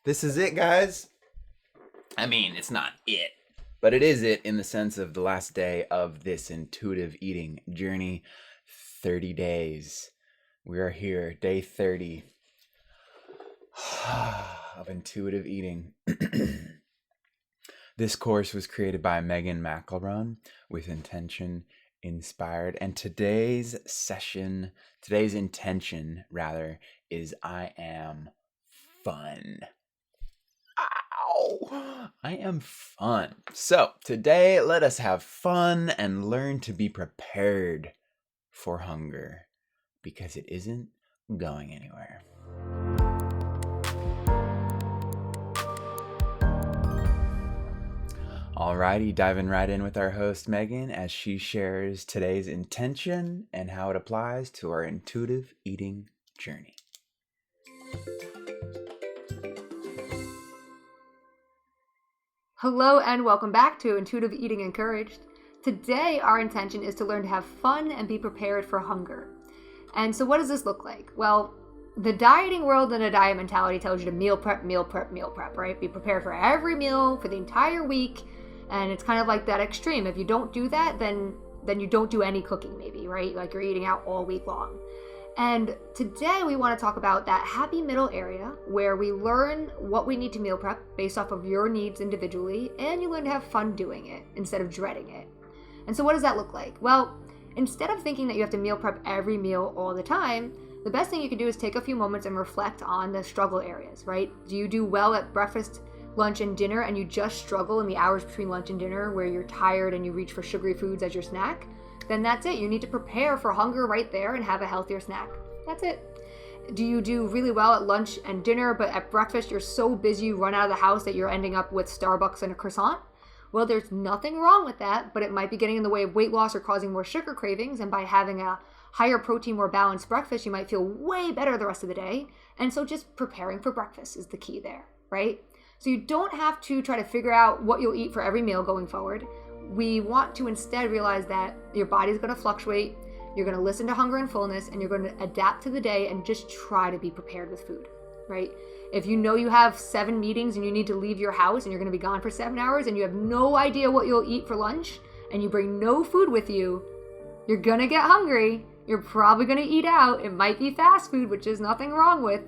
This is it, guys. I mean, it's not it, but it is it in the sense of the last day of this intuitive eating journey. 30 days. We are here, day 30 of intuitive eating. This course was created by Megan McElroy with intention inspired. And today's intention, is I am fun. Ow! I am fun. So today, let us have fun and learn to be prepared for hunger because it isn't going anywhere. Alrighty, diving right in with our host Megan as she shares today's intention and how it applies to our intuitive eating journey. Hello and welcome back to Intuitive Eating Encouraged. Today our intention is to learn to have fun and be prepared for hunger. And so what does this look like? Well, the dieting world and a diet mentality tells you to meal prep, right? Be prepared for every meal for the entire week. And it's kind of like that extreme. If you don't do that, then you don't do any cooking maybe, right? Like you're eating out all week long. And today we want to talk about that happy middle area where we learn what we need to meal prep based off of your needs individually, and you learn to have fun doing it instead of dreading it. And so what does that look like? Well, instead of thinking that you have to meal prep every meal all the time, the best thing you can do is take a few moments and reflect on the struggle areas, right? Do you do well at breakfast, lunch, and dinner, and you just struggle in the hours between lunch and dinner where you're tired and you reach for sugary foods as your snack? Then that's it. You need to prepare for hunger right there and have a healthier snack. That's it. Do you do really well at lunch and dinner, but at breakfast you're so busy you run out of the house that you're ending up with Starbucks and a croissant? Well, there's nothing wrong with that, but it might be getting in the way of weight loss or causing more sugar cravings, and by having a higher protein, more balanced breakfast, you might feel way better the rest of the day. And so just preparing for breakfast is the key there, right? So you don't have to try to figure out what you'll eat for every meal going forward. We want to instead realize that your body's going to fluctuate, you're going to listen to hunger and fullness, and you're going to adapt to the day and just try to be prepared with food, right? If you know you have 7 meetings and you need to leave your house and you're going to be gone for 7 hours and you have no idea what you'll eat for lunch and you bring no food with you, you're going to get hungry. You're probably going to eat out. It might be fast food, which is nothing wrong with,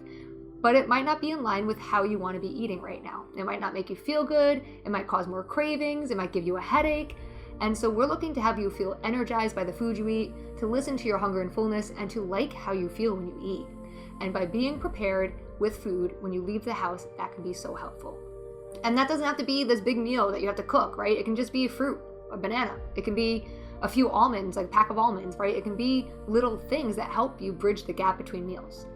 but it might not be in line with how you want to be eating right now. It might not make you feel good. It might cause more cravings. It might give you a headache. And so we're looking to have you feel energized by the food you eat, to listen to your hunger and fullness, and to like how you feel when you eat. And by being prepared with food when you leave the house, that can be so helpful. And that doesn't have to be this big meal that you have to cook, right? It can just be fruit, a banana. It can be a few almonds, like a pack of almonds, right? It can be little things that help you bridge the gap between meals.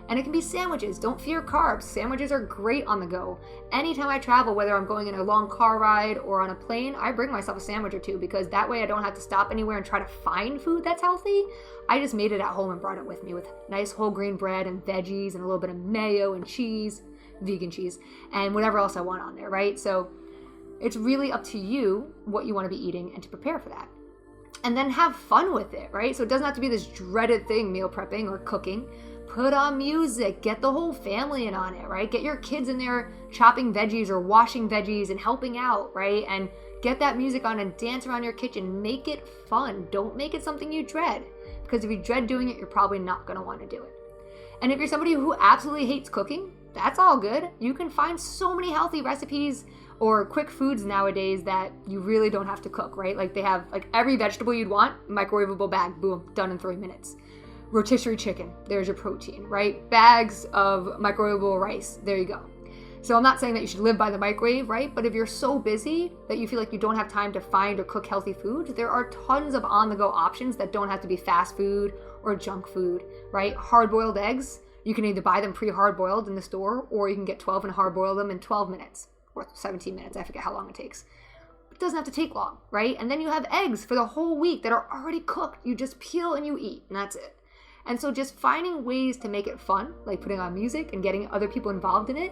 And it can be sandwiches. Don't fear carbs. Sandwiches are great on the go. Anytime I travel, whether I'm going in a long car ride or on a plane, I bring myself a sandwich or two because that way I don't have to stop anywhere and try to find food that's healthy. I just made it at home and brought it with me with nice whole grain bread and veggies and a little bit of mayo and cheese, vegan cheese, and whatever else I want on there, right? So it's really up to you what you want to be eating and to prepare for that. And then have fun with it, right? So it doesn't have to be this dreaded thing, meal prepping or cooking. Put on music, get the whole family in on it, right? Get your kids in there chopping veggies or washing veggies and helping out, right? And get that music on and dance around your kitchen. Make it fun. Don't make it something you dread, because if you dread doing it, you're probably not going to want to do it. And if you're somebody who absolutely hates cooking, that's all good. You can find so many healthy recipes or quick foods nowadays that you really don't have to cook, right? Like they have like every vegetable you'd want, microwavable bag, boom, done in 3 minutes. Rotisserie chicken, there's your protein, right? Bags of microwavable rice, there you go. So I'm not saying that you should live by the microwave, right? But if you're so busy that you feel like you don't have time to find or cook healthy food, there are tons of on-the-go options that don't have to be fast food or junk food, right? Hard-boiled eggs, you can either buy them pre-hard-boiled in the store, or you can get 12 and hard-boil them in 12 minutes, or 17 minutes, I forget how long it takes. It doesn't have to take long, right? And then you have eggs for the whole week that are already cooked. You just peel and you eat, and that's it. And so just finding ways to make it fun, like putting on music and getting other people involved in it,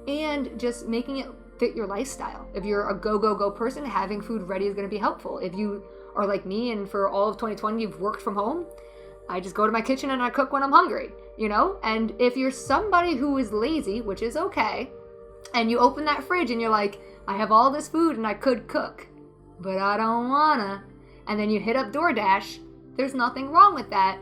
and just making it fit your lifestyle. If you're a go person, having food ready is going to be helpful. If you are like me and for all of 2020 you've worked from home, I just go to my kitchen and I cook when I'm hungry, you know? And if you're somebody who is lazy, which is okay, And you open that fridge and you're like, I have all this food and I could cook, but I don't wanna. And then you hit up DoorDash. There's nothing wrong with that.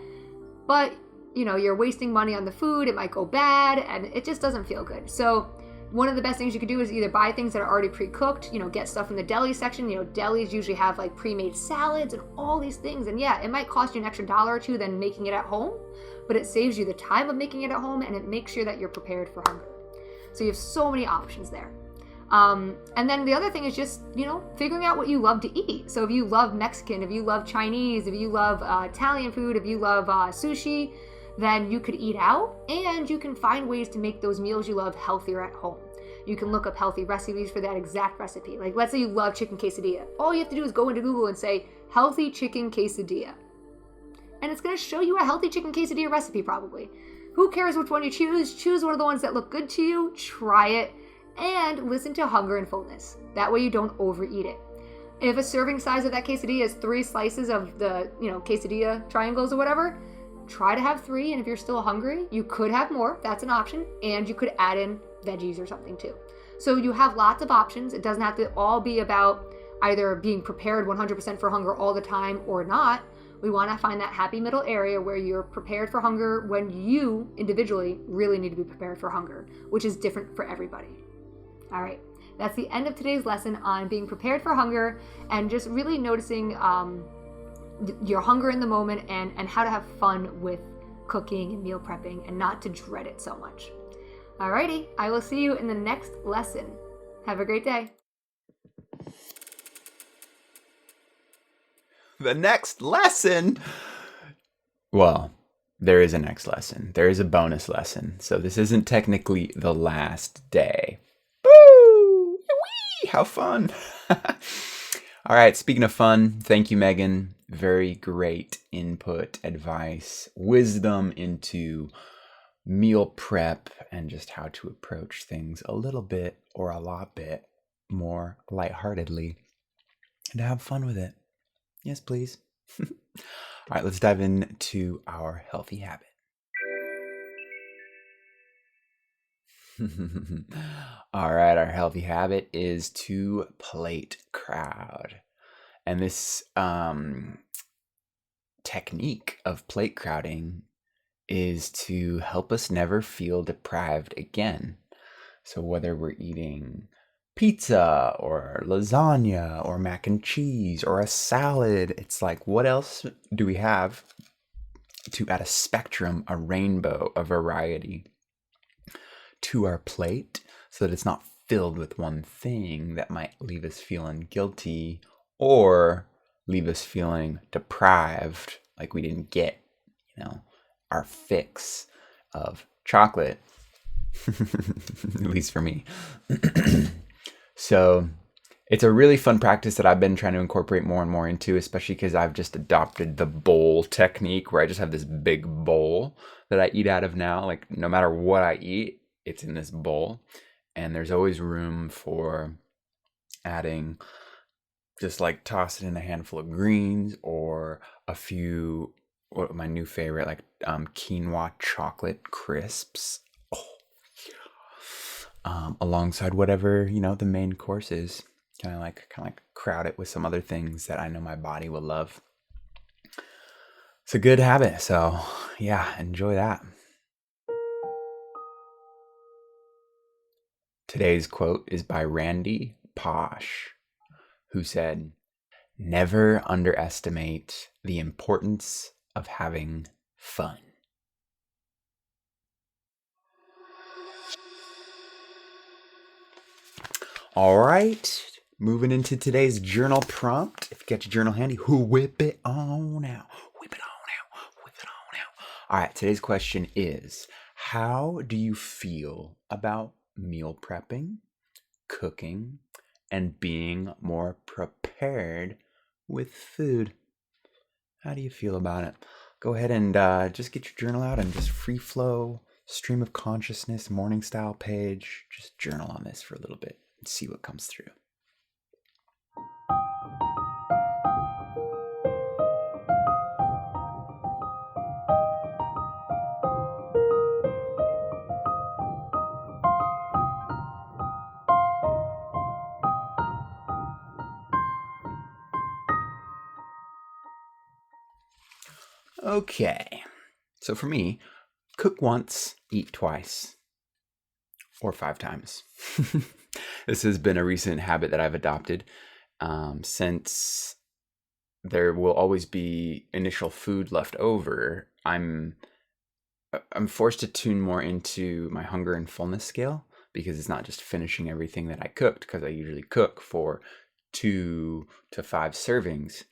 But, you're wasting money on the food. It might go bad and it just doesn't feel good. So one of the best things you could do is either buy things that are already pre-cooked, get stuff from the deli section. Delis usually have like pre-made salads and all these things. And yeah, it might cost you an extra $1 or $2 than making it at home, but it saves you the time of making it at home and it makes sure that you're prepared for hunger. So you have so many options there. And then the other thing is just, figuring out what you love to eat. So if you love Mexican, if you love Chinese, if you love Italian food, if you love sushi, then you could eat out and you can find ways to make those meals you love healthier at home. You can look up healthy recipes for that exact recipe. Like, let's say you love chicken quesadilla. All you have to do is go into Google and say, healthy chicken quesadilla. And it's going to show you a healthy chicken quesadilla recipe probably. Who cares which one you choose? Choose one of the ones that look good to you, try it, and listen to hunger and fullness. That way you don't overeat it. If a serving size of that quesadilla is 3 slices of the, quesadilla triangles or whatever, try to have 3, and if you're still hungry, you could have more. That's an option, and you could add in veggies or something too. So you have lots of options. It doesn't have to all be about either being prepared 100% for hunger all the time or not. We want to find that happy middle area where you're prepared for hunger when you individually really need to be prepared for hunger, which is different for everybody. All right, that's the end of today's lesson on being prepared for hunger and just really noticing your hunger in the moment and how to have fun with cooking and meal prepping and not to dread it so much. Alrighty, I will see you in the next lesson. Have a great day. The next lesson? Well, there is a next lesson. There is a bonus lesson. So this isn't technically the last day. Woo! Whee! How fun! All right, speaking of fun, thank you, Megan. Very great input, advice, wisdom into meal prep and just how to approach things a little bit or a lot bit more lightheartedly and to have fun with it. Yes, please. All right, let's dive into our healthy habit. All right, our healthy habit is to plate crowd. And this technique of plate crowding is to help us never feel deprived again. So whether we're eating pizza or lasagna or mac and cheese or a salad, it's like, what else do we have to add a spectrum, a rainbow, a variety to our plate so that it's not filled with one thing that might leave us feeling guilty or leave us feeling deprived, like we didn't get, our fix of chocolate, at least for me. So it's a really fun practice that I've been trying to incorporate more and more into, especially because I've just adopted the bowl technique where I just have this big bowl that I eat out of now. Like no matter what I eat, it's in this bowl. And there's always room for adding, just like toss it in a handful of greens or a few, what my new favorite, like quinoa chocolate crisps. Alongside whatever, the main course is. Kind of like crowd it with some other things that I know my body will love. It's a good habit. So yeah, enjoy that. Today's quote is by Randy Posh, who said, "Never underestimate the importance of having fun." All right, moving into today's journal prompt. If you got your journal handy, whip it on out. Whip it on out. Whip it on out. All right, today's question is, how do you feel about meal prepping, cooking, and being more prepared with food? How do you feel about it? Go ahead and just get your journal out and just free flow, stream of consciousness, morning style page. Just journal on this for a little bit and see what comes through. Okay. So for me, cook once, eat twice, or 5 times. This has been a recent habit that I've adopted since there will always be initial food left over. I'm forced to tune more into my hunger and fullness scale because it's not just finishing everything that I cooked, because I usually cook for 2 to 5 servings.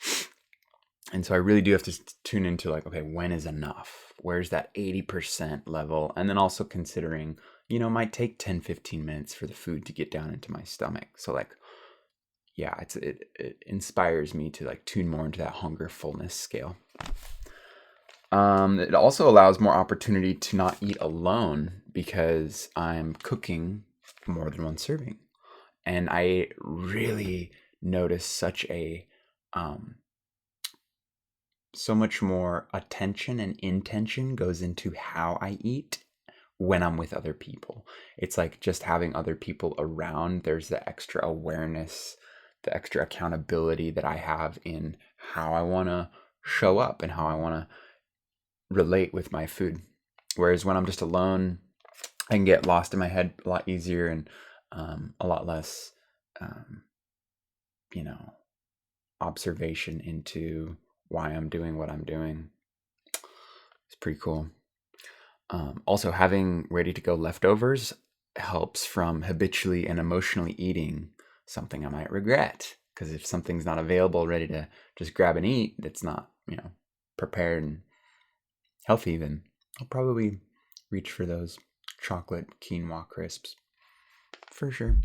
And so I really do have to tune into like, okay, when is enough? Where's that 80% level? And then also considering, it might take 10, 15 minutes for the food to get down into my stomach. So like, yeah, it inspires me to like tune more into that hunger fullness scale. It also allows more opportunity to not eat alone because I'm cooking more than one serving. And I really notice so much more attention and intention goes into how I eat when I'm with other people. It's like just having other people around. There's the extra awareness, the extra accountability that I have in how I want to show up and how I want to relate with my food. Whereas when I'm just alone, I can get lost in my head a lot easier and a lot less, observation into why I'm doing what I'm doing. It's pretty cool. Also, having ready to go leftovers helps from habitually and emotionally eating something I might regret. Because if something's not available, ready to just grab and eat, that's not, prepared and healthy, then I'll probably reach for those chocolate quinoa crisps. For sure.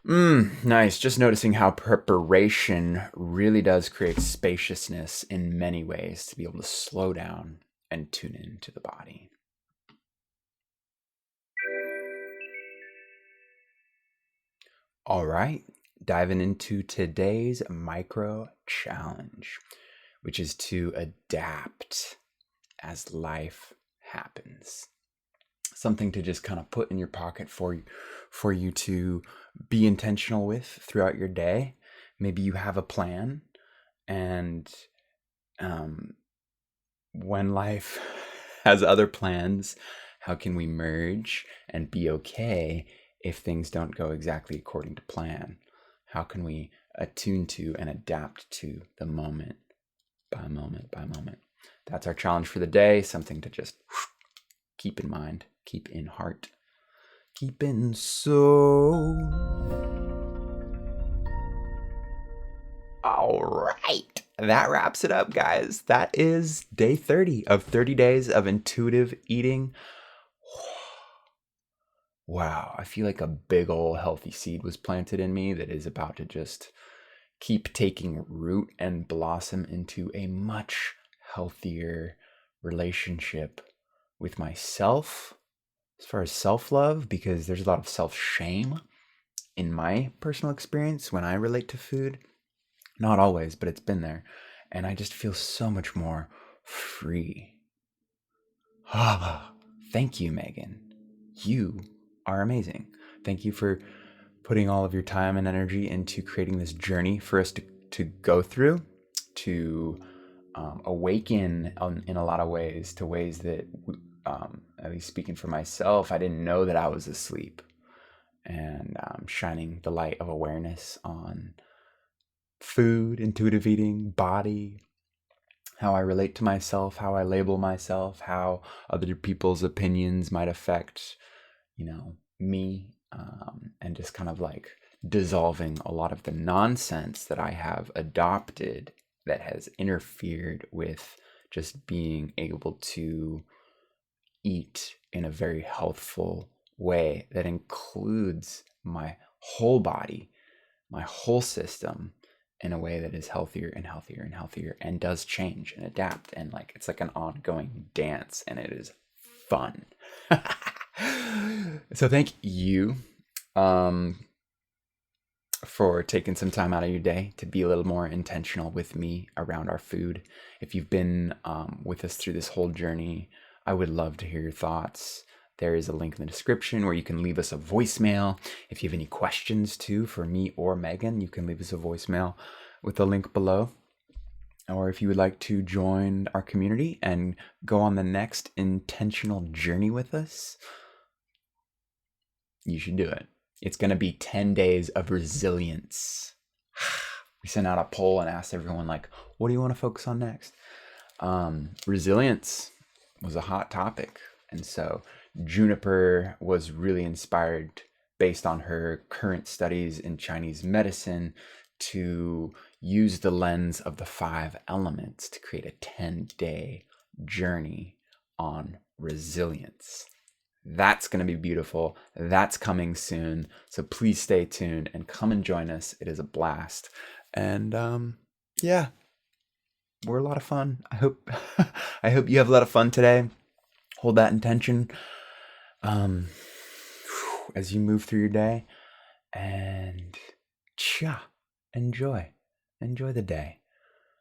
Nice. Just noticing how preparation really does create spaciousness in many ways to be able to slow down and tune into the body. All right, diving into today's micro challenge, which is to adapt as life happens. Something to just kind of put in your pocket for you to be intentional with throughout your day. Maybe you have a plan, and when life has other plans, how can we merge and be okay if things don't go exactly according to plan? How can we attune to and adapt to the moment by moment by moment? That's our challenge for the day, something to just keep in mind, keep in heart, keep in soul. All right. That wraps it up, guys. That is day 30 of 30 days of intuitive eating. Wow, I feel like a big old healthy seed was planted in me that is about to just keep taking root and blossom into a much healthier relationship with myself as far as self-love, because there's a lot of self-shame in my personal experience when I relate to food. Not always, but it's been there. And I just feel so much more free. Thank you, Megan. You are amazing. Thank you for putting all of your time and energy into creating this journey for us to go through, to awaken in a lot of ways, to ways that, at least speaking for myself, I didn't know that I was asleep. And shining the light of awareness on food, intuitive eating, body, how I relate to myself, how I label myself, how other people's opinions might affect, me, and just kind of like dissolving a lot of the nonsense that I have adopted that has interfered with just being able to eat in a very healthful way that includes my whole body, my whole system, in a way that is healthier and healthier and healthier, and does change and adapt, and like it's like an ongoing dance, and it is fun. So thank you for taking some time out of your day to be a little more intentional with me around our food. If you've been with us through this whole journey, I would love to hear your thoughts. There is a link in the description where you can leave us a voicemail. If you have any questions too for me or Megan, you can leave us a voicemail with the link below. or if you would like to join our community and go on the next intentional journey with us, you should do it. It's going to be 10 days of resilience. We sent out a poll and asked everyone, like, what do you want to focus on next? Resilience was a hot topic. And so Juniper was really inspired based on her current studies in Chinese medicine to use the lens of the 5 elements to create a 10-day journey on resilience. That's going to be beautiful. That's coming soon. So please stay tuned and come and join us. It is a blast. And yeah, we're a lot of fun. I hope you have a lot of fun today. Hold that intention as you move through your day, and enjoy the day.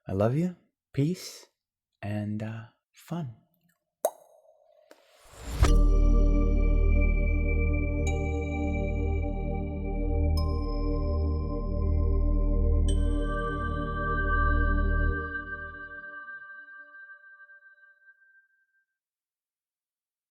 I love you. Peace and fun.